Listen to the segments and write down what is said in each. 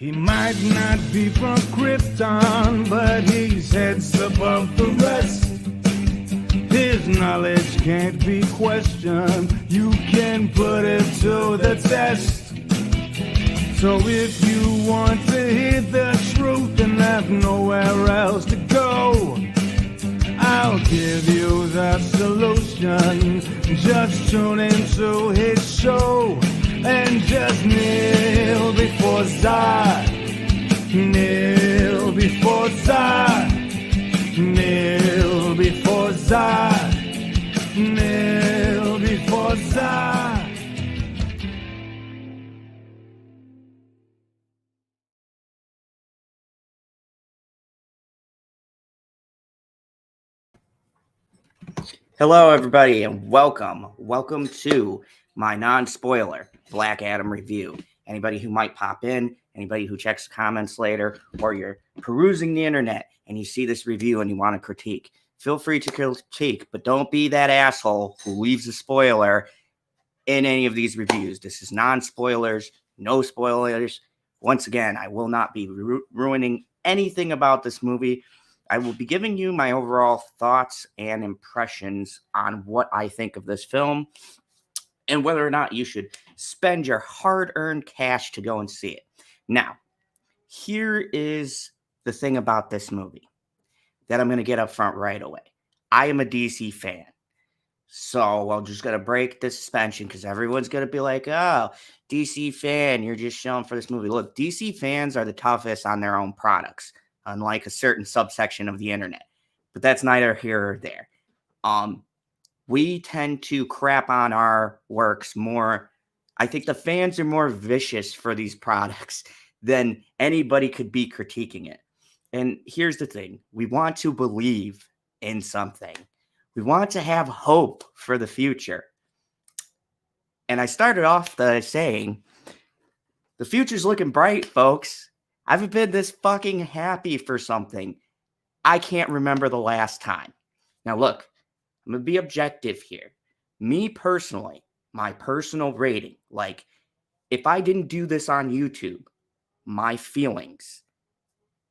He might not be from Krypton, but he's heads above the rest. His knowledge can't be questioned. You can put it to the test. So if you want to hear the truth and have nowhere else to go, I'll give you the solution. Just tune into his show and just kneel before Zod. Kneel before Zod. Kneel before Zod. Kneel before Zod. Hello, everybody, and welcome. Welcome to my non-spoiler Black Adam review. Anybody who might pop in, anybody who checks the comments later, or you're perusing the internet and you see this review and you want to critique, feel free to critique, but don't be that asshole who leaves a spoiler in any of these reviews. This is non-spoilers, no spoilers. Once again, I will not be ruining anything about this movie. I will be giving you my overall thoughts and impressions on what I think of this film and whether or not you should spend your hard-earned cash to go and see it. Now, here is the thing about this movie that I'm going to get up front right away. I am a DC fan. So I'm just going to break the suspension because everyone's going to be like, oh, DC fan, you're just showing for this movie. Look, DC fans are the toughest on their own products, unlike a certain subsection of the internet. But that's neither here or there. We tend to crap on our works more. I think the fans are more vicious for these products than anybody could be critiquing it. And here's the thing. We want to believe in something. We want to have hope for the future. And I started off saying, the future's looking bright, folks. I haven't been this fucking happy for something. I can't remember the last time. Now, look, I'm going to be objective here. Me personally, my personal rating, like, if I didn't do this on YouTube, my feelings,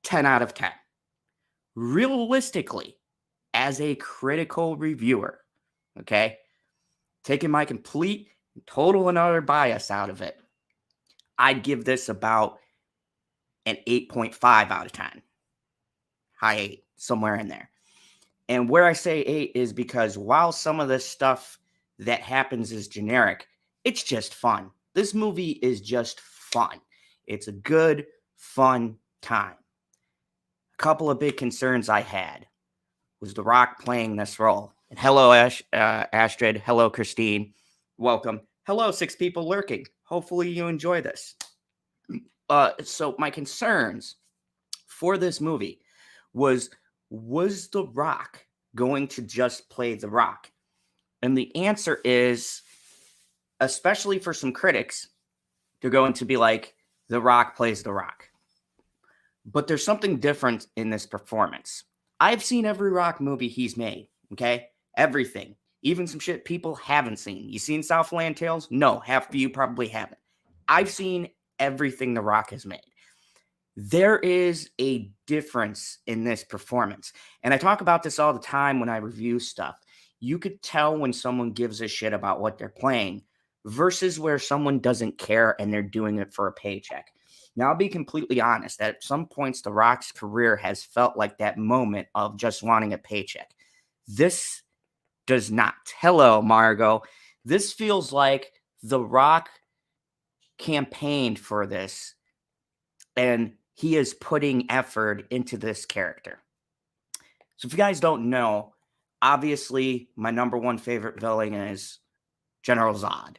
10 out of 10. Realistically, as a critical reviewer, okay, taking my complete, total, and utter bias out of it, I'd give this about an 8.5 out of 10. High 8, somewhere in there. And where I say 8 is because while some of this stuff that happens is generic, it's just fun. This movie is just fun. It's a good, fun time. A couple of big concerns I had was The Rock playing this role. And hello, Astrid. Hello, Christine. Welcome. Hello, 6 people lurking. Hopefully you enjoy this. So my concerns for this movie was The Rock going to just play The Rock? And the answer is, especially for some critics, they're going to be like, The Rock plays The Rock. But there's something different in this performance. I've seen every Rock movie he's made, okay? Everything. Even some shit people haven't seen. You seen Southland Tales? No, half of you probably haven't. I've seen everything The Rock has made. There is a difference in this performance. And I talk about this all the time when I review stuff. You could tell when someone gives a shit about what they're playing versus where someone doesn't care and they're doing it for a paycheck. Now, I'll be completely honest. At some points, The Rock's career has felt like that moment of just wanting a paycheck. This does not. Hello, Margot. This feels like The Rock campaigned for this, and he is putting effort into this character. So if you guys don't know, obviously, my number one favorite villain is General Zod.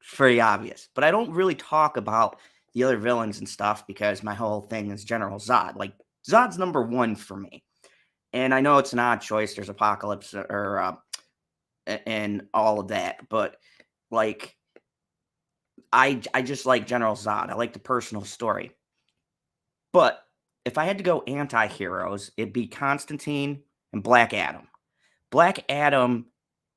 It's pretty obvious. But I don't really talk about the other villains and stuff because my whole thing is General Zod. Like, Zod's number one for me. And I know it's an odd choice. There's Apocalypse and all of that. But, like, I just like General Zod. I like the personal story. But if I had to go anti-heroes, it'd be Constantine and Black Adam. Black Adam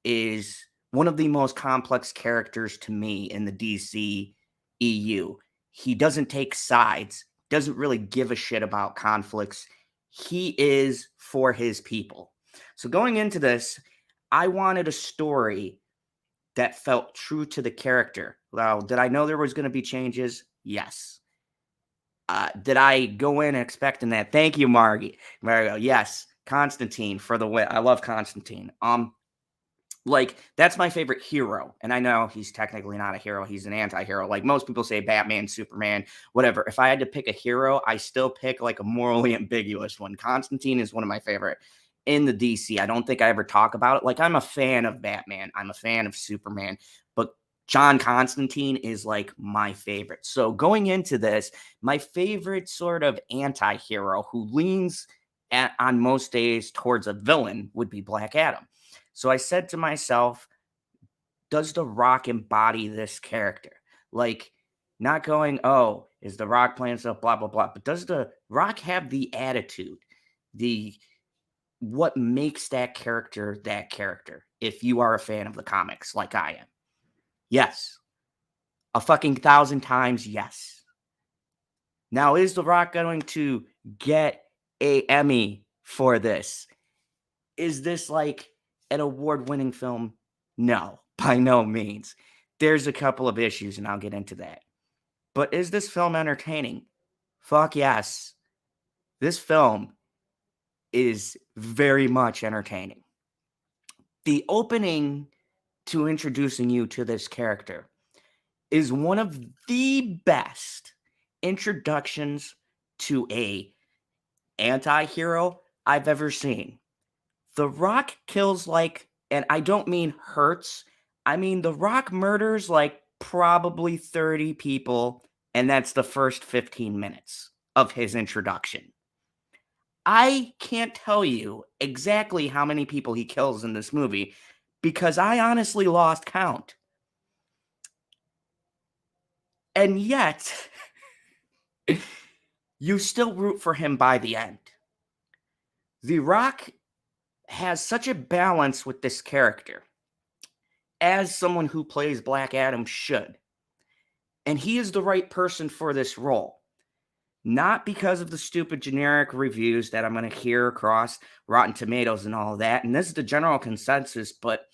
is one of the most complex characters to me in the DC EU. He doesn't take sides. doesn't really give a shit about conflicts. He is for his people. So going into this, I wanted a story that felt true to the character. Well, did I know there was going to be changes? Yes. Did I go in expecting that? Thank you, Margie. Mario, yes. Constantine for the win. I love Constantine. Like, that's my favorite hero. And I know he's technically not a hero. He's an anti-hero. Like most people say Batman, Superman, whatever. If I had to pick a hero, I still pick like a morally ambiguous one. Constantine is one of my favorite in the DC. I don't think I ever talk about it. Like, I'm a fan of Batman. I'm a fan of Superman. But John Constantine is like my favorite. So going into this, my favorite sort of anti-hero who leans on most days towards a villain would be Black Adam. So I said to myself, does The Rock embody this character? Like, not going, oh, is The Rock playing stuff, blah, blah, blah. But does The Rock have the attitude, the what makes that character, if you are a fan of the comics like I am? Yes. A fucking 1,000 times yes. Now, is The Rock going to get a Emmy for this? Is this like an award-winning film? No, by no means. There's a couple of issues, and I'll get into that. But is this film entertaining? Fuck yes. This film is very much entertaining. The opening to introducing you to this character is one of the best introductions to a anti-hero I've ever seen. The Rock kills like, and I don't mean hurts, I mean The Rock murders like probably 30 people, and that's the first 15 minutes of his introduction. I can't tell you exactly how many people he kills in this movie because I honestly lost count. And yet, you still root for him by the end. The Rock has such a balance with this character, as someone who plays Black Adam should. And he is the right person for this role. Not because of the stupid generic reviews that I'm going to hear across Rotten Tomatoes and all of that. And this is the general consensus, but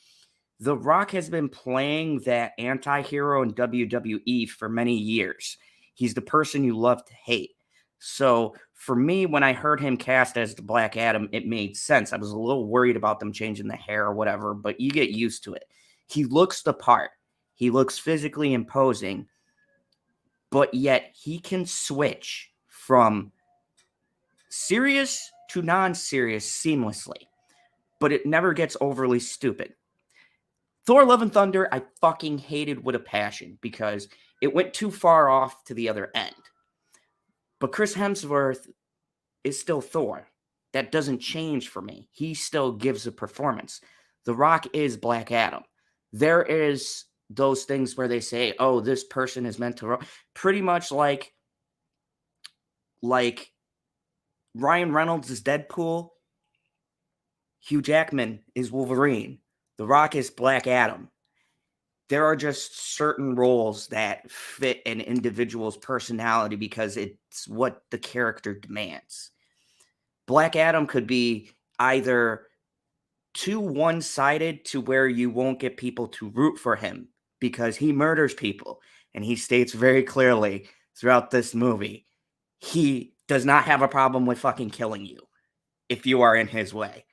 The Rock has been playing that anti-hero in WWE for many years. He's the person you love to hate. So for me, when I heard him cast as the Black Adam, it made sense. I was a little worried about them changing the hair or whatever, but you get used to it. He looks the part. He looks physically imposing, but yet he can switch from serious to non-serious seamlessly, but it never gets overly stupid. Thor Love and Thunder, I fucking hated with a passion because it went too far off to the other end. But Chris Hemsworth is still Thor. That doesn't change for me. He still gives a performance. The Rock is Black Adam. There is those things where they say, oh, this person is meant to... Pretty much like Ryan Reynolds is Deadpool. Hugh Jackman is Wolverine. The Rock is Black Adam. There are just certain roles that fit an individual's personality because it's what the character demands. Black Adam could be either too one-sided to where you won't get people to root for him because he murders people. And he states very clearly throughout this movie, he does not have a problem with fucking killing you if you are in his way.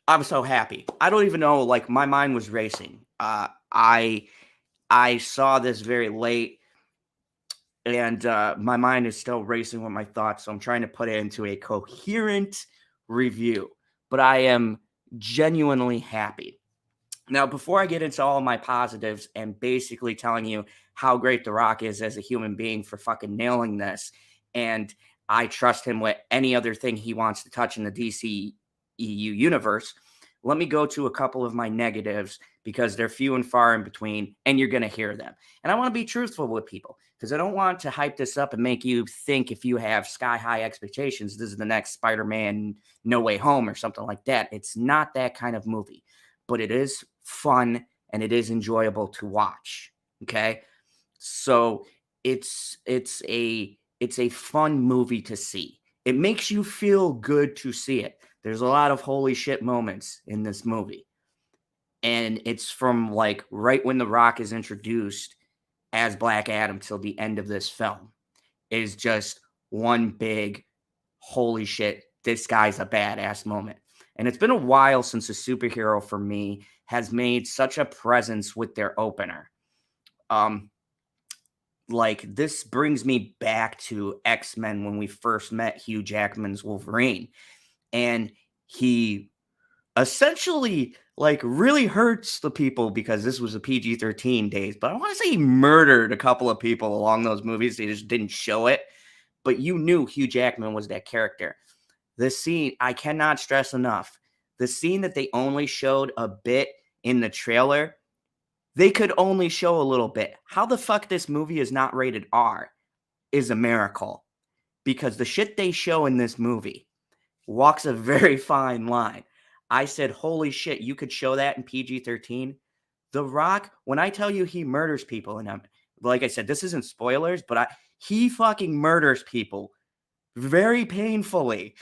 I'm so happy. I don't even know, like, my mind was racing. I saw this very late, and my mind is still racing with my thoughts, so I'm trying to put it into a coherent review. But I am genuinely happy. Now, before I get into all my positives and basically telling you how great The Rock is as a human being for fucking nailing this, and I trust him with any other thing he wants to touch in the DC EU universe, let me go to a couple of my negatives because they're few and far in between, and you're going to hear them. And I want to be truthful with people because I don't want to hype this up and make you think if you have sky-high expectations, this is the next Spider-Man No Way Home or something like that. It's not that kind of movie, but it is fun and it is enjoyable to watch, okay? So it's a fun movie to see. It makes you feel good to see it. There's a lot of holy shit moments in this movie. And it's from like right when The Rock is introduced as Black Adam till the end of this film is just one big holy shit, this guy's a badass moment. And it's been a while since a superhero for me has made such a presence with their opener. Um, like this brings me back to X-Men when we first met Hugh Jackman's Wolverine. And he essentially like really hurts the people because this was a PG-13 days, but I want to say he murdered a couple of people along those movies. They just didn't show it. But you knew Hugh Jackman was that character. The scene, I cannot stress enough, the scene that they only showed a bit in the trailer, they could only show a little bit. How the fuck this movie is not rated R is a miracle. Because the shit they show in this movie walks a very fine line. I said, holy shit, you could show that in PG-13? The Rock, when I tell you he murders people, and like I said, this isn't spoilers, but he fucking murders people very painfully.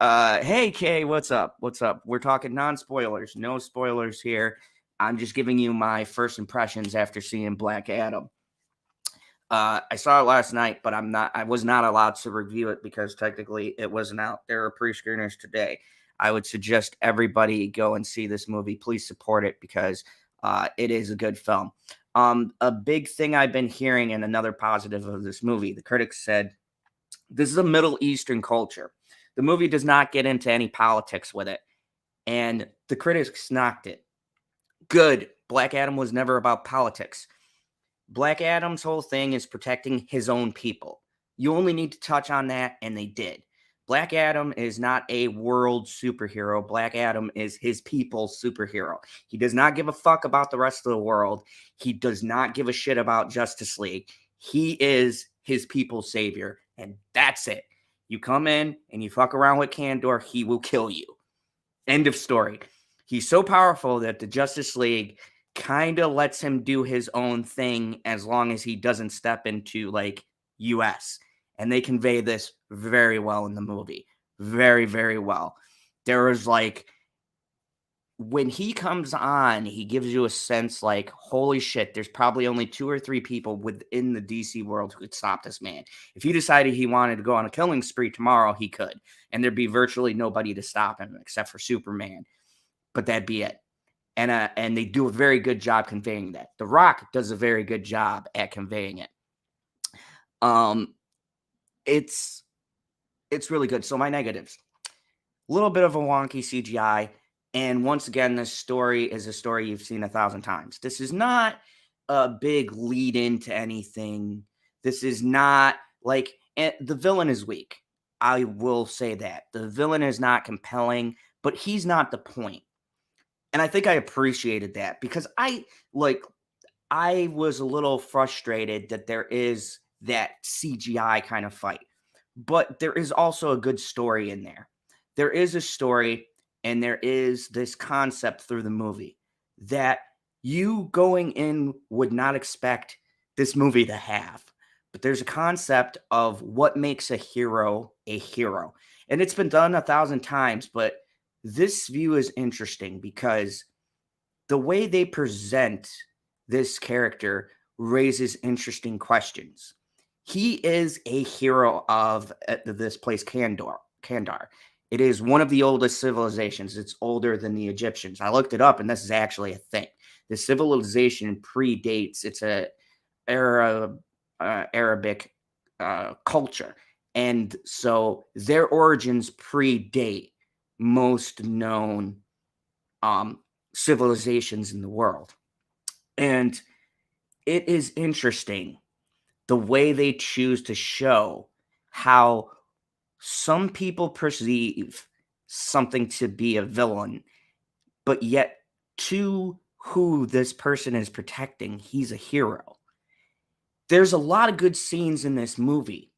Hey, Kay, what's up? What's up? We're talking non-spoilers. No spoilers here. I'm just giving you my first impressions after seeing Black Adam. I saw it last night, but I was not allowed to review it because technically it wasn't out. There are pre-screeners today. I would suggest everybody go and see this movie. Please support it because it is a good film. A big thing I've been hearing and another positive of this movie, the critics said, this is a Middle Eastern culture. The movie does not get into any politics with it. And the critics knocked it. Good. Black Adam was never about politics. Black Adam's whole thing is protecting his own people. You only need to touch on that, and they did. Black Adam is not a world superhero. Black Adam is his people's superhero. He does not give a fuck about the rest of the world. He does not give a shit about Justice League. He is his people's savior, and that's it. You come in and you fuck around with Kandor, he will kill you. End of story. He's so powerful that the Justice League kind of lets him do his own thing as long as he doesn't step into like US. And they convey this very well in the movie. Very, very well. There is like, when he comes on, he gives you a sense like, holy shit, there's probably only 2 or 3 people within the DC world who could stop this man. If he decided he wanted to go on a killing spree tomorrow, he could. And there'd be virtually nobody to stop him except for Superman. But that'd be it. And they do a very good job conveying that. The Rock does a very good job at conveying it. It's really good. So my negatives, a little bit of a wonky CGI. And once again, this story is a story you've seen 1,000 times. This is not a big lead into anything. This is not like, the villain is weak. I will say that. The villain is not compelling, but he's not the point. And I think I appreciated that because I was a little frustrated that there is that CGI kind of fight. But there is also a good story in there. There is a story and there is this concept through the movie that you going in would not expect this movie to have. But there's a concept of what makes a hero a hero. And it's been done 1,000 times, but this view is interesting because the way they present this character raises interesting questions. He is a hero of this place, Kandor. It is one of the oldest civilizations. It's older than the Egyptians. I looked it up, and this is actually a thing. The civilization predates. It's a Arabic culture, and so their origins predate most known civilizations in the world. And it is interesting the way they choose to show how some people perceive something to be a villain, but yet to who this person is protecting, he's a hero. There's a lot of good scenes in this movie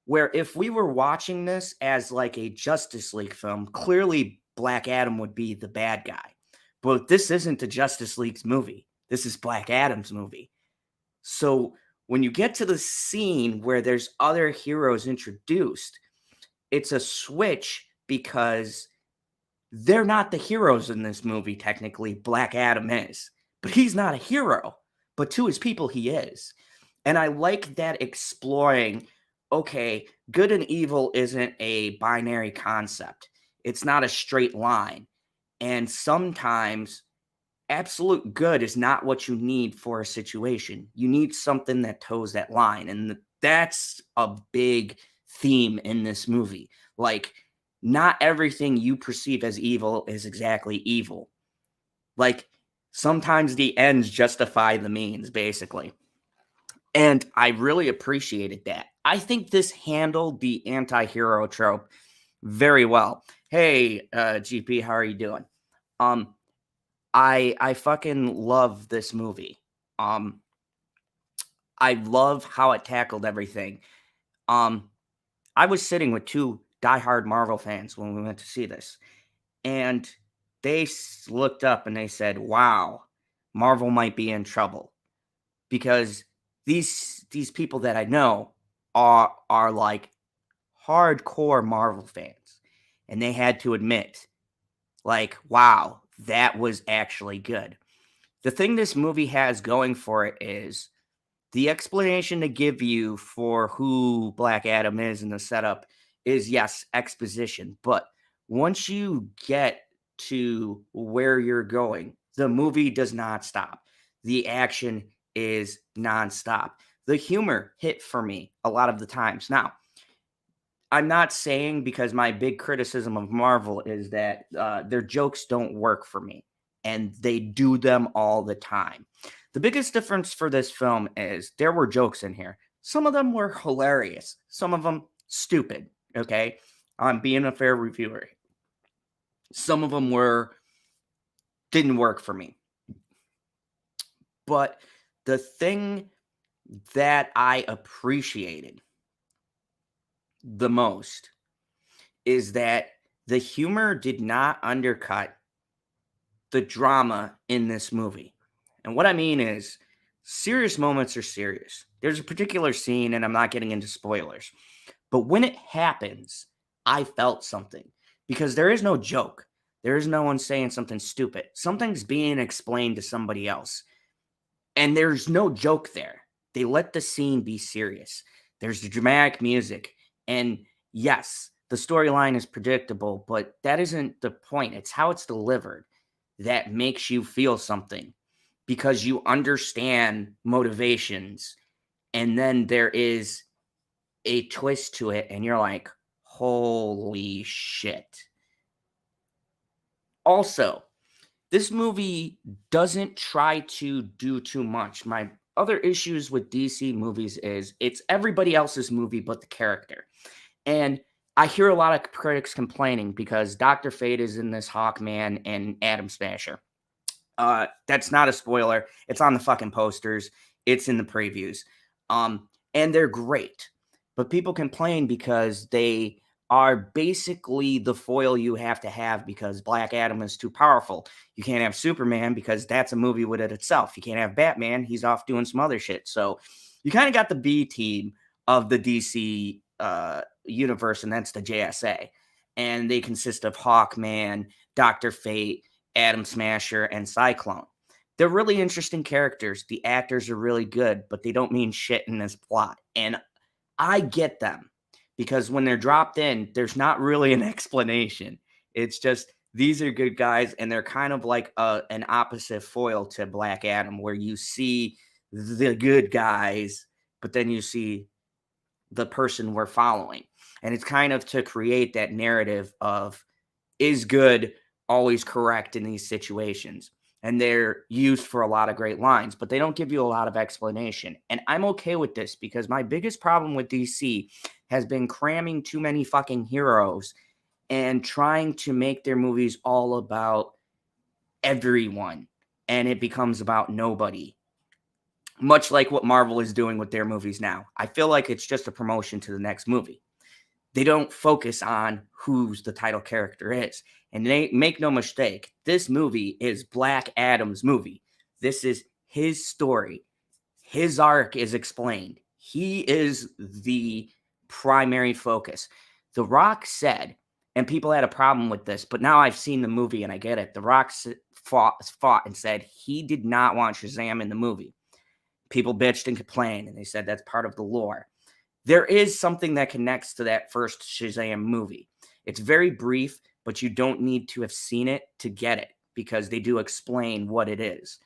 where if we were watching this as like a Justice League film, clearly Black Adam would be the bad guy. But this isn't the Justice League's movie. This is Black Adam's movie. So when you get to the scene where there's other heroes introduced, it's a switch because they're not the heroes in this movie, technically. Black Adam is. But he's not a hero. But to his people, he is. And I like that exploring, okay, good and evil isn't a binary concept. It's not a straight line. And sometimes absolute good is not what you need for a situation. You need something that toes that line. And that's a big theme in this movie. Like, not everything you perceive as evil is exactly evil. Like, sometimes the ends justify the means, basically. And I really appreciated that. I think this handled the anti-hero trope very well. Hey, GP, how are you doing? I fucking love this movie. I love how it tackled everything. I was sitting with two diehard Marvel fans when we went to see this, and they looked up and they said, "Wow, Marvel might be in trouble," because these people that I know are like hardcore Marvel fans, and they had to admit, like, wow, that was actually good. The thing this movie has going for it is the explanation to give you for who Black Adam is in the setup is, yes, exposition. But once you get to where you're going, the movie does not stop. The action is nonstop. The humor hit for me a lot of the times. Now, I'm not saying, because my big criticism of Marvel is that their jokes don't work for me, and they do them all the time. The biggest difference for this film is there were jokes in here. Some of them were hilarious, some of them stupid. Okay, I'm being a fair reviewer. Some of them didn't work for me. But the thing that I appreciated the most is that the humor did not undercut the drama in this movie. And what I mean is, serious moments are serious. There's a particular scene, and I'm not getting into spoilers, but when it happens, I felt something because there is no joke. There is no one saying something stupid. Something's being explained to somebody else, and there's no joke there. They let the scene be serious. There's the dramatic music. And yes, the storyline is predictable, but that isn't the point. It's how it's delivered that makes you feel something because you understand motivations. And then there is a twist to it, and you're like, holy shit. Also, this movie doesn't try to do too much. My other issues with DC movies is it's everybody else's movie but the character. And I hear a lot of critics complaining because Dr. Fate is in this Hawkman and Atom Smasher. That's not a spoiler. It's on the fucking posters. It's in the previews. And they're great. But people complain because they are basically the foil you have to have because Black Adam is too powerful. You can't have Superman because that's a movie with it itself. You can't have Batman. He's off doing some other shit. So you kind of got the B team of the DC universe, and that's the JSA. And they consist of Hawkman, Dr. Fate, Atom Smasher, and Cyclone. They're really interesting characters. The actors are really good, but they don't mean shit in this plot. And I get them because when they're dropped in, there's not really an explanation. It's just these are good guys, and they're kind of like an opposite foil to Black Adam, where you see the good guys, but then you see the person we're following. And it's kind of to create that narrative of, is good always correct in these situations? And they're used for a lot of great lines, but they don't give you a lot of explanation. And I'm okay with this because my biggest problem with DC has been cramming too many fucking heroes and trying to make their movies all about everyone. And it becomes about nobody. Much like what Marvel is doing with their movies now. I feel like it's just a promotion to the next movie. They don't focus on who's the title character is. And they make no mistake, this movie is Black Adam's movie. This is his story, his arc is explained. He is the primary focus. The Rock said, and people had a problem with this, but now I've seen the movie and I get it. The Rock fought and said he did not want Shazam in the movie. People bitched and complained, and they said that's part of the lore. There is something that connects to that first Shazam movie. It's very brief, but you don't need to have seen it to get it because they do explain what it is.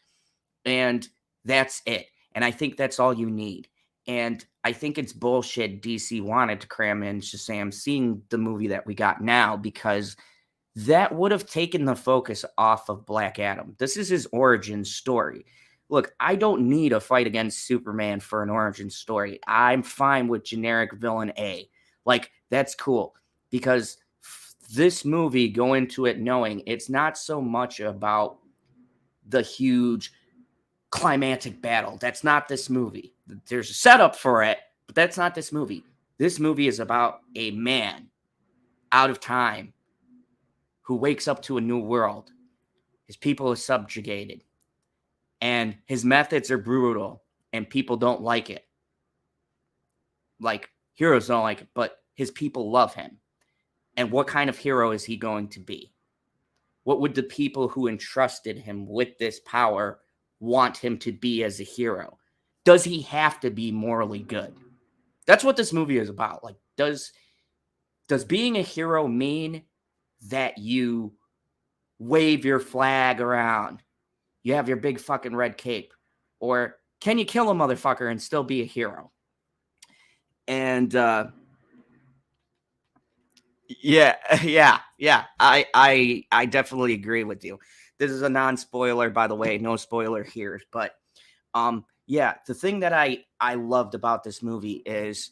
And that's it. And I think that's all you need. And I think it's bullshit DC wanted to cram in Shazam seeing the movie that we got now because that would have taken the focus off of Black Adam. This is his origin story. Look, I don't need a fight against Superman for an origin story. I'm fine with generic villain A. Like, that's cool because this movie, go into it knowing it's not so much about the huge climactic battle. That's not this movie. There's a setup for it, but that's not this movie. This movie is about a man out of time who wakes up to a new world. His people are subjugated. And his methods are brutal, and people don't like it. Like, heroes don't like it, but his people love him. And what kind of hero is he going to be? What would the people who entrusted him with this power want him to be as a hero? Does he have to be morally good? That's what this movie is about. Like, does being a hero mean that you wave your flag around? You have your big fucking red cape. Or can you kill a motherfucker and still be a hero? And yeah. I definitely agree with you. This is a non-spoiler, by the way. No spoiler here. But yeah, the thing that I loved about this movie is,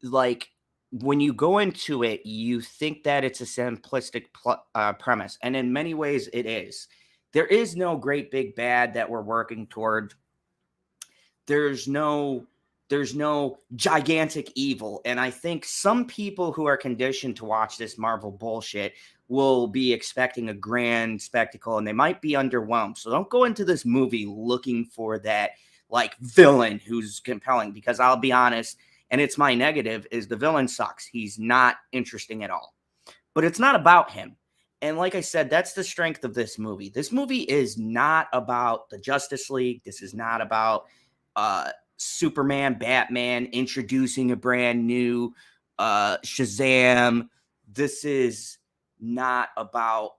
like, when you go into it, you think that it's a simplistic premise. And in many ways, it is. There is no great big bad that we're working toward. There's no gigantic evil. And I think some people who are conditioned to watch this Marvel bullshit will be expecting a grand spectacle and they might be underwhelmed. So don't go into this movie looking for that, like, villain who's compelling, because I'll be honest, and it's my negative, is the villain sucks. He's not interesting at all. But it's not about him. And like I said, that's the strength of this movie. This movie is not about the Justice League. This is not about Superman, Batman, introducing a brand new Shazam. This is not about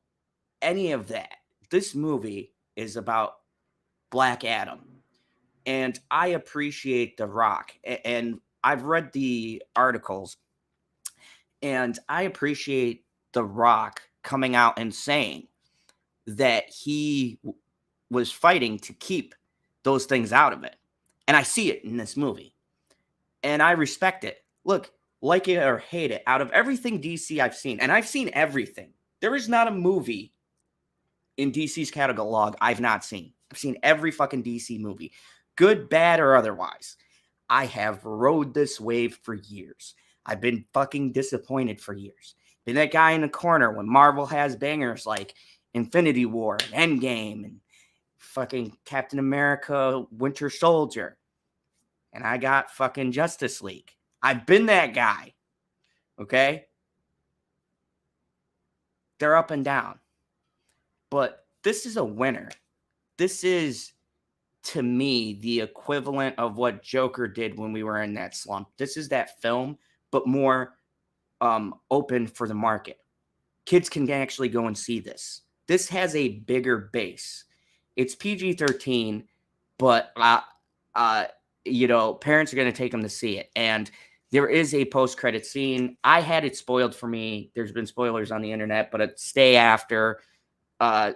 any of that. This movie is about Black Adam. And I appreciate The Rock. And I've read the articles. And I appreciate The Rock coming out and saying that he was fighting to keep those things out of it. And I see it in this movie. And I respect it. Look, like it or hate it, out of everything DC I've seen, and I've seen everything, there is not a movie in DC's catalog I've not seen. I've seen every fucking DC movie, good, bad, or otherwise. I have rode this wave for years. I've been fucking disappointed for years. Been that guy in the corner when Marvel has bangers like Infinity War and Endgame and fucking Captain America, Winter Soldier. And I got fucking Justice League. I've been that guy. Okay? They're up and down. But this is a winner. This is, to me, the equivalent of what Joker did when we were in that slump. This is that film, but more open for the market. Kids can actually go and see this. This has a bigger base. It's PG-13, but parents are going to take them to see it. And there is a post-credit scene. I had it spoiled for me. There's been spoilers on the internet, but stay after.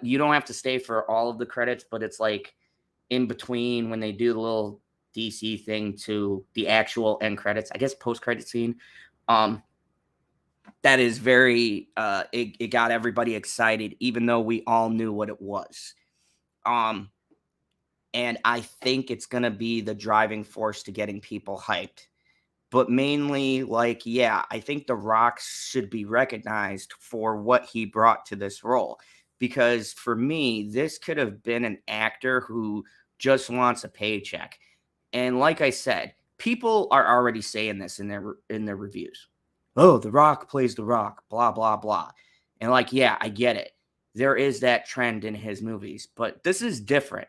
You don't have to stay for all of the credits, but it's like in between when they do the little DC thing to the actual end credits. I guess post-credit scene. That is very, it got everybody excited, even though we all knew what it was. And I think it's going to be the driving force to getting people hyped. But mainly, I think The Rock should be recognized for what he brought to this role. because for me, this could have been an actor who just wants a paycheck. And like I said, people are already saying this in their reviews. Oh, The Rock plays The Rock, blah blah blah. And like, yeah, I get it. There is that trend in his movies, but this is different.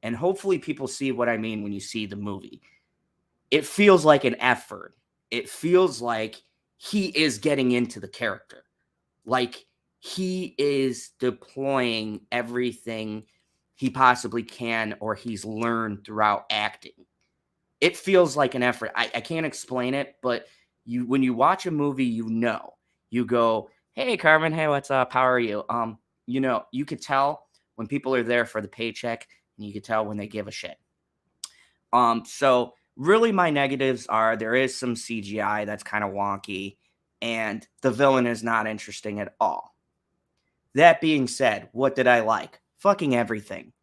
And hopefully people see what I mean when you see the movie. It feels like an effort. It feels like he is getting into the character. Like he is deploying everything he possibly can or he's learned throughout acting. It feels like an effort. I can't explain it, but when you watch a movie, you go, hey Carmen, hey, what's up? How are you? You could tell when people are there for the paycheck, and you could tell when they give a shit. So really my negatives are there is some CGI that's kind of wonky, and the villain is not interesting at all. That being said, what did I like? Fucking everything.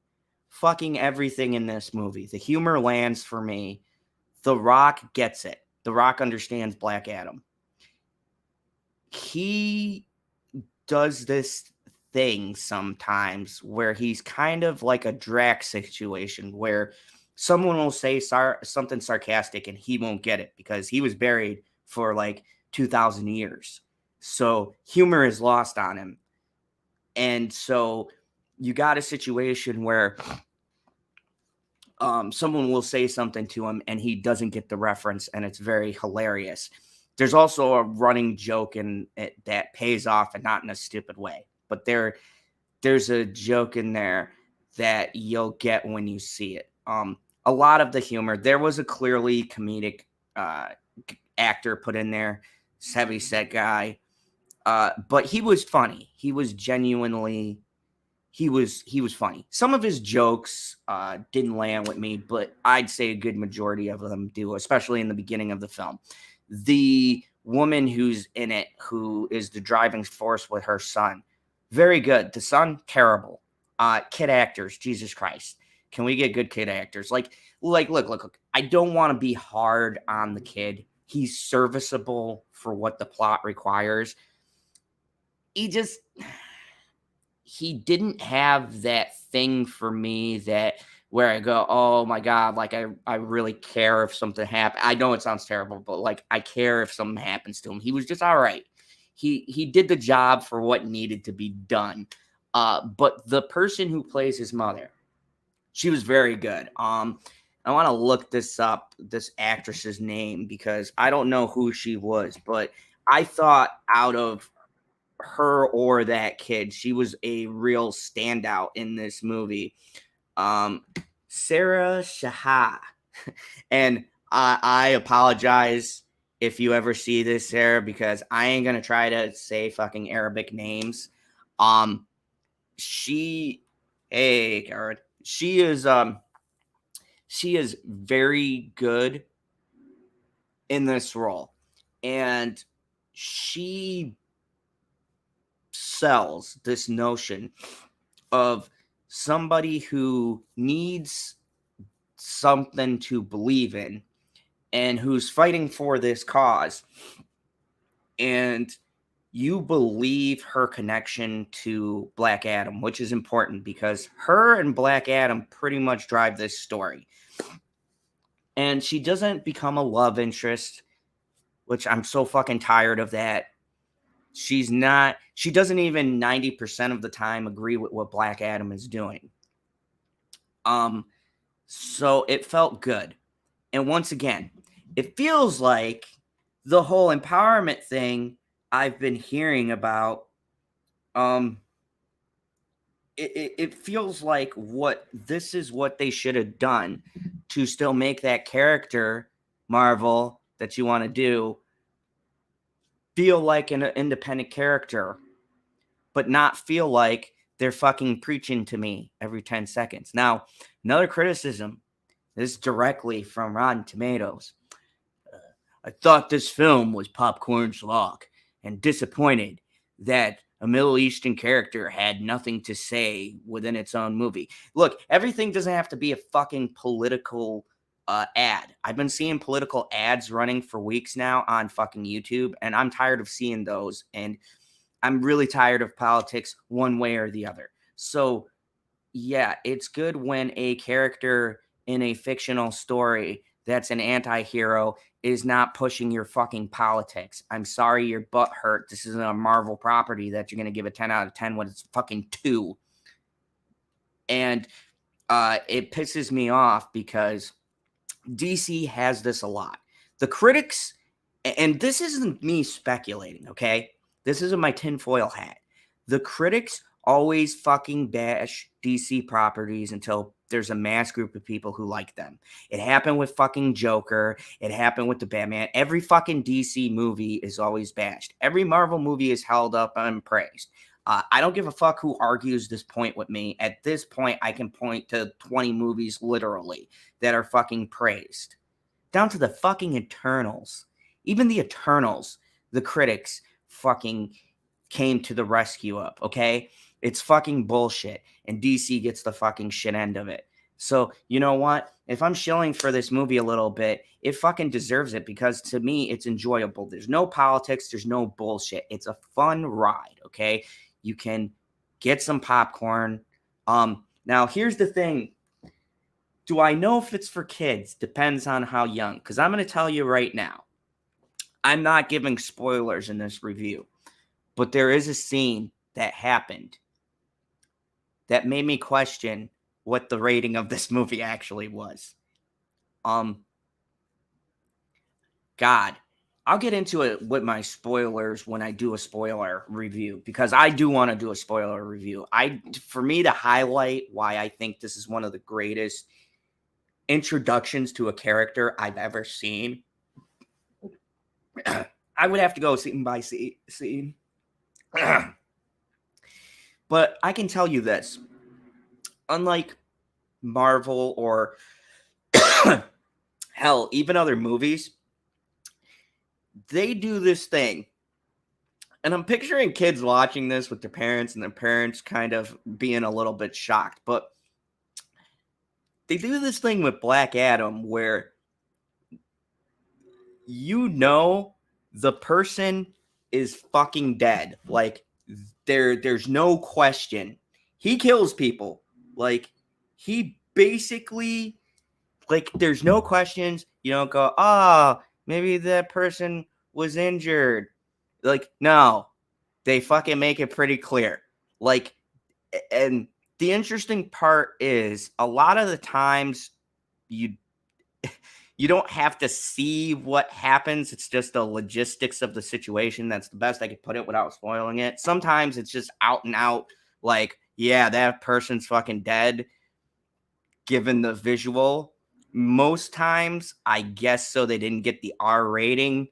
Fucking everything in this movie. The humor lands for me. The Rock gets it. The Rock understands Black Adam. He does this thing sometimes where he's kind of like a Drax situation where someone will say something sarcastic and he won't get it because he was buried for like 2,000 years. So humor is lost on him. And so you got a situation where someone will say something to him and he doesn't get the reference, and it's very hilarious. There's also a running joke in it that pays off, and not in a stupid way. But there's a joke in there that you'll get when you see it. A lot of the humor, there was a clearly comedic actor put in there, heavy set guy, but he was funny. He was genuinely. He was funny. Some of his jokes didn't land with me, but I'd say a good majority of them do, especially in the beginning of the film. The woman who's in it, who is the driving force with her son, very good. The son, terrible. Kid actors, Jesus Christ. Can we get good kid actors? Look. I don't want to be hard on the kid. He's serviceable for what the plot requires. He didn't have that thing for me where I go, oh my God, like I really care if something happens. I know it sounds terrible, but like I care if something happens to him. He was just all right. He did the job for what needed to be done. But the person who plays his mother, she was very good. I want to look this up, this actress's name, because I don't know who she was, but I thought out of her or that kid, she was a real standout in this movie. Sarah Shah. And I apologize if you ever see this, Sarah, because I ain't gonna try to say fucking Arabic names. She is very good in this role, and she sells this notion of somebody who needs something to believe in and who's fighting for this cause, and you believe her connection to Black Adam, which is important because her and Black Adam pretty much drive this story. And she doesn't become a love interest, which I'm so fucking tired of that. She doesn't even 90% of the time agree with what Black Adam is doing. So it felt good. And once again, it feels like the whole empowerment thing I've been hearing about, it feels like this is what they should have done to still make that character, Marvel, that you want to do, feel like an independent character, but not feel like they're fucking preaching to me every 10 seconds. Now, another criticism, this is directly from Rotten Tomatoes. I thought this film was popcorn schlock and disappointed that a Middle Eastern character had nothing to say within its own movie. Look, everything doesn't have to be a fucking political ad. I've been seeing political ads running for weeks now on fucking YouTube, and I'm tired of seeing those. And I'm really tired of politics one way or the other. So, yeah, it's good when a character in a fictional story that's an anti-hero is not pushing your fucking politics. I'm sorry your butt hurt. This isn't a Marvel property that you're going to give a 10 out of 10 when it's fucking 2. And it pisses me off because DC has this a lot. The critics, and this isn't me speculating, okay? This isn't my tinfoil hat. The critics always fucking bash DC properties until there's a mass group of people who like them. It happened with fucking Joker. It happened with the Batman. Every fucking DC movie is always bashed. Every Marvel movie is held up and praised. I don't give a fuck who argues this point with me. At this point, I can point to 20 movies literally that are fucking praised. Down to the fucking Eternals. Even the Eternals, the critics fucking came to the rescue of, okay? It's fucking bullshit. And DC gets the fucking shit end of it. So, you know what? If I'm shilling for this movie a little bit, it fucking deserves it because to me, it's enjoyable. There's no politics. There's no bullshit. It's a fun ride, okay? You can get some popcorn. Now, here's the thing. Do I know if it's for kids? Depends on how young. Because I'm going to tell you right now. I'm not giving spoilers in this review. But there is a scene that happened that made me question what the rating of this movie actually was. God, I'll get into it with my spoilers when I do a spoiler review because I do want to do a spoiler review. For me to highlight why I think this is one of the greatest introductions to a character I've ever seen, I would have to go scene by scene. But I can tell you this. Unlike Marvel or hell, even other movies, they do this thing. And I'm picturing kids watching this with their parents and their parents kind of being a little bit shocked. But they do this thing with Black Adam where you know the person is fucking dead. Like, there's no question. He kills people. Like, he basically, like, there's no questions. You don't go, maybe that person was injured. Like, no. They fucking make it pretty clear. Like, and the interesting part is a lot of the times you don't have to see what happens. It's just the logistics of the situation. That's the best I could put it without spoiling it. Sometimes it's just out and out, like, yeah, that person's fucking dead, given the visual. Most times, I guess so they didn't get the R rating.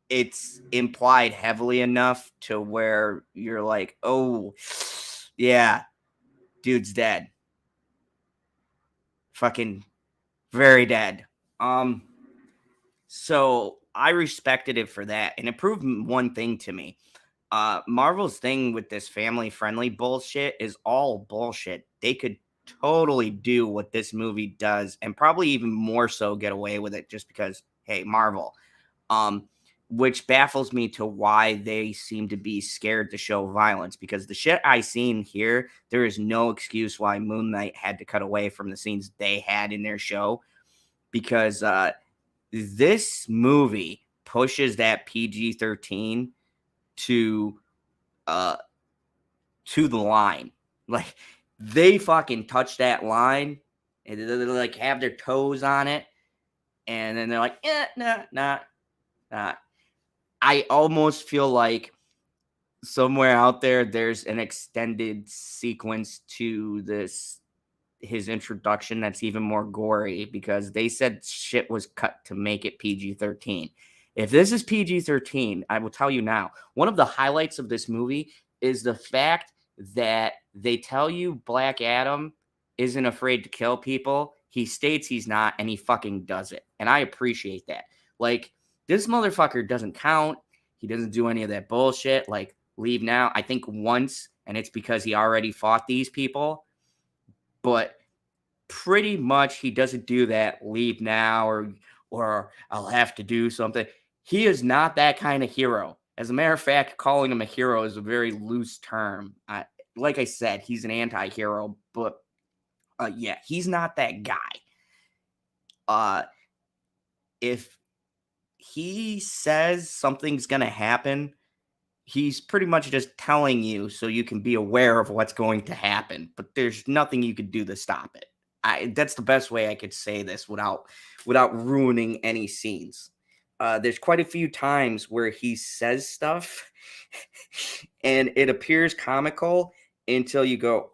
It's implied heavily enough to where you're like, oh, yeah, dude's dead. Fucking very dead. So I respected it for that, and it proved one thing to me. Marvel's thing with this family-friendly bullshit is all bullshit. They could totally do what this movie does, and probably even more so get away with it just because, hey, Marvel. Which baffles me to why they seem to be scared to show violence, because the shit I seen here, there is no excuse why Moon Knight had to cut away from the scenes they had in their show, because this movie pushes that PG-13 to the line. Like, they fucking touch that line and they like have their toes on it, and then they're like, nah. I almost feel like somewhere out there's an extended sequence to his introduction that's even more gory, because they said shit was cut to make it PG-13. If this is PG-13, I will tell you now, one of the highlights of this movie is the fact that they tell you Black Adam isn't afraid to kill people. He states he's not, and he fucking does it. And I appreciate that. Like, this motherfucker doesn't count. He doesn't do any of that bullshit. Like, leave now. I think once, and it's because he already fought these people. But pretty much he doesn't do that, leave now, or I'll have to do something. He is not that kind of hero. As a matter of fact, calling him a hero is a very loose term. Like I said, he's an anti-hero, but yeah, he's not that guy. If he says something's going to happen, he's pretty much just telling you so you can be aware of what's going to happen, but there's nothing you could do to stop it. That's the best way I could say this without ruining any scenes. There's quite a few times where he says stuff and it appears comical until you go,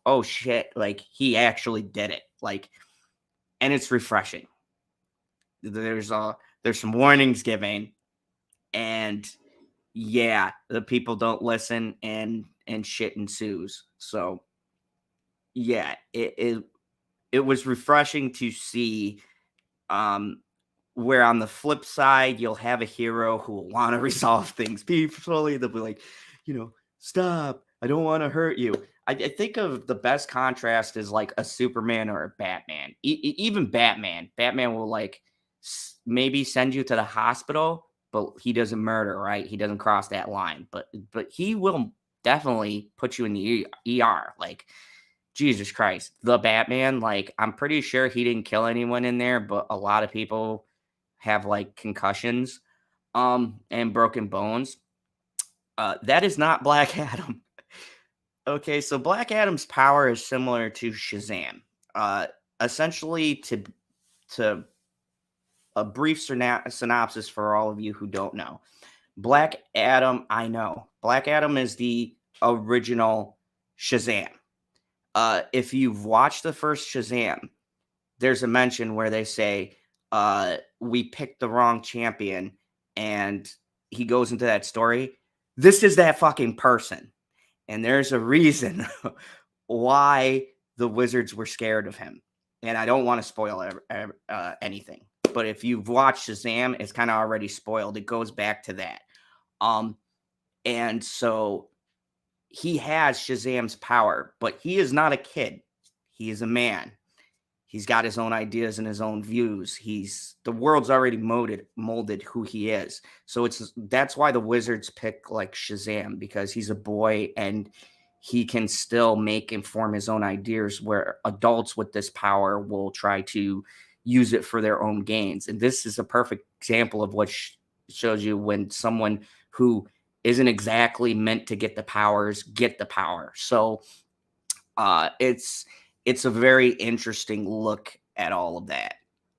oh shit, like he actually did it. Like, and it's refreshing. There's some warnings given, and yeah, the people don't listen, and shit ensues. So yeah, it was refreshing to see, where on the flip side you'll have a hero who will want to resolve things peacefully. They'll be like, stop, I don't want to hurt you. I think of the best contrast is like a Superman or a Batman. Even Batman will like maybe send you to the hospital, but he doesn't murder, right? He doesn't cross that line, but he will definitely put you in the ER. Like, Jesus Christ, the Batman, like, I'm pretty sure he didn't kill anyone in there, but a lot of people have like concussions and broken bones. That is not Black Adam. Okay, so Black Adam's power is similar to Shazam. Essentially, to a brief synopsis for all of you who don't know, Black Adam, I know. Black Adam is the original Shazam. If you've watched the first Shazam, there's a mention where they say, we picked the wrong champion, and he goes into that story. This is that fucking person. And there's a reason why the Wizards were scared of him. And I don't want to spoil anything. But if you've watched Shazam, it's kind of already spoiled. It goes back to that. And so he has Shazam's power, but he is not a kid. He is a man. He's got his own ideas and his own views. The world's already molded who he is. So that's why the Wizards pick like Shazam, because he's a boy and he can still make and form his own ideas, where adults with this power will try to use it for their own gains. And this is a perfect example of what shows you when someone who isn't exactly meant to get the powers get the power. So it's a very interesting look at all of that.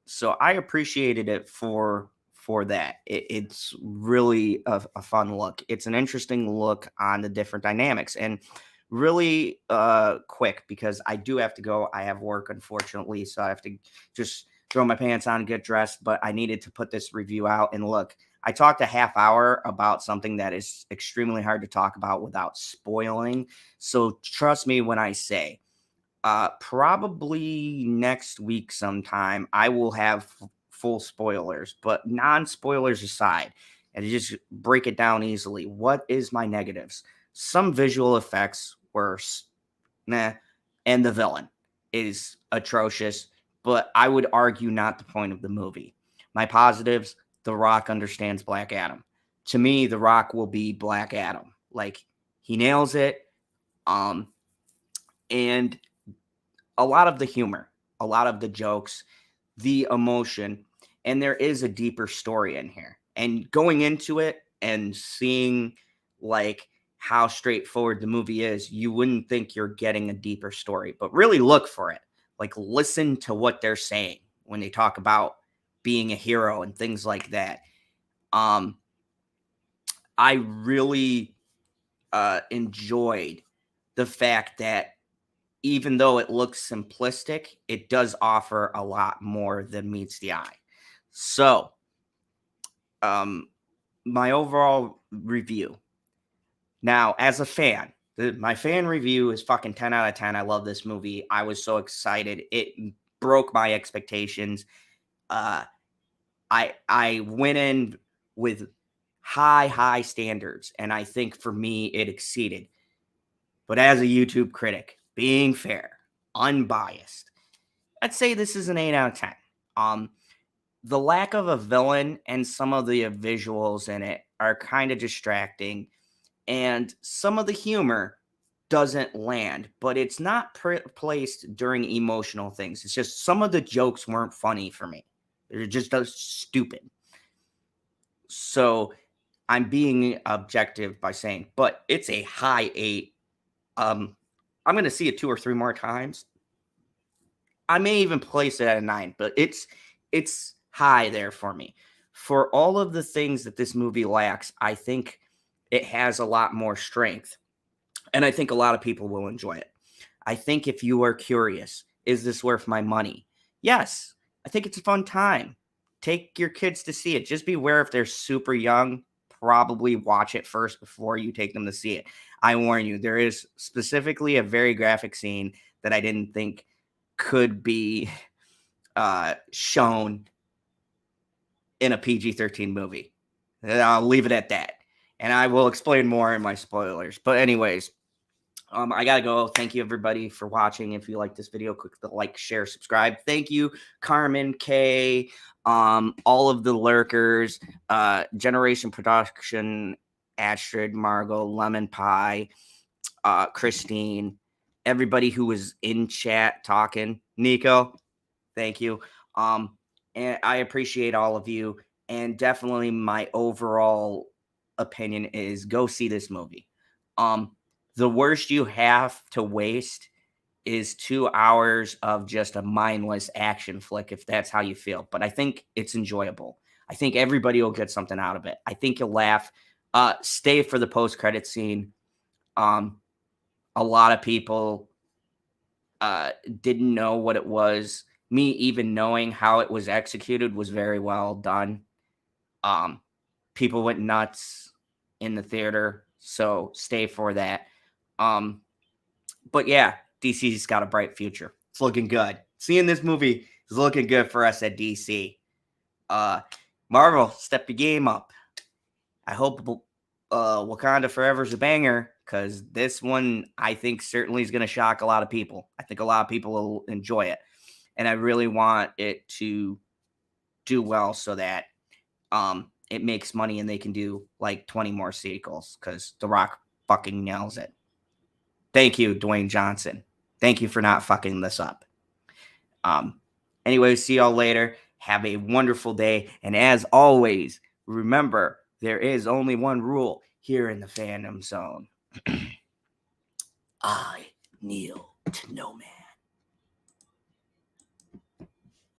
So I appreciated it for that. It's really a fun look. It's an interesting look on the different dynamics. And really quick, because I do have to go. I have work, unfortunately, so I have to just throw my pants on and get dressed. But I needed to put this review out. And look, I talked a half hour about something that is extremely hard to talk about without spoiling. So trust me when I say, probably next week sometime, I will have full spoilers, but non-spoilers aside, and to just break it down easily. What is my negatives? Some visual effects were meh, and the villain is atrocious, but I would argue not the point of the movie. My positives: The Rock understands Black Adam. To me, The Rock will be Black Adam. Like, he nails it. And a lot of the humor, a lot of the jokes, the emotion, and there is a deeper story in here. And going into it and seeing like how straightforward the movie is, you wouldn't think you're getting a deeper story, but really look for it. Like, listen to what they're saying when they talk about being a hero and things like that. I really enjoyed the fact that even though it looks simplistic, it does offer a lot more than meets the eye. So, my overall review. Now, as a fan, my fan review is fucking 10 out of 10. I love this movie. I was so excited. It broke my expectations. I went in with high standards, and I think for me it exceeded. But as a YouTube critic, being fair, unbiased, I'd say this is an 8 out of 10. the lack of a villain and some of the visuals in it are kind of distracting, and some of the humor doesn't land, but it's not placed during emotional things. It's just some of the jokes weren't funny for me. They're just stupid. So I'm being objective by saying, but it's a high 8. I'm going to see it 2 or 3 more times. I may even place it at a 9, but it's high there for me. For all of the things that this movie lacks, I think it has a lot more strength. And I think a lot of people will enjoy it. I think if you are curious, is this worth my money? Yes, I think it's a fun time. Take your kids to see it. Just beware if they're super young, probably watch it first before you take them to see it. I warn you, there is specifically a very graphic scene that I didn't think could be shown in a PG-13 movie. And I'll leave it at that. And I will explain more in my spoilers. But anyways, I gotta go. Thank you everybody for watching. If you like this video, click the like, share, subscribe. Thank you, Carmen, Kay, all of the lurkers, Generation Production, Astrid, Margot, Lemon Pie, Christine, everybody who was in chat talking. Nico, thank you. And I appreciate all of you. And definitely my overall opinion is go see this movie. The worst you have to waste is 2 hours of just a mindless action flick, if that's how you feel. But I think it's enjoyable. I think everybody will get something out of it. I think you'll laugh. Stay for the post-credit scene. A lot of people didn't know what it was. Me even knowing how it was executed was very well done. People went nuts in the theater, so stay for that. But yeah, DC's got a bright future. It's looking good. Seeing this movie is looking good for us at DC. Marvel, step your game up. I hope Wakanda Forever is a banger, because this one, I think, certainly is going to shock a lot of people. I think a lot of people will enjoy it. And I really want it to do well so that it makes money and they can do like 20 more sequels, because The Rock fucking nails it. Thank you, Dwayne Johnson. Thank you for not fucking this up. Anyway, see y'all later. Have a wonderful day. And as always, remember, there is only one rule here in the fandom zone. I kneel to no man.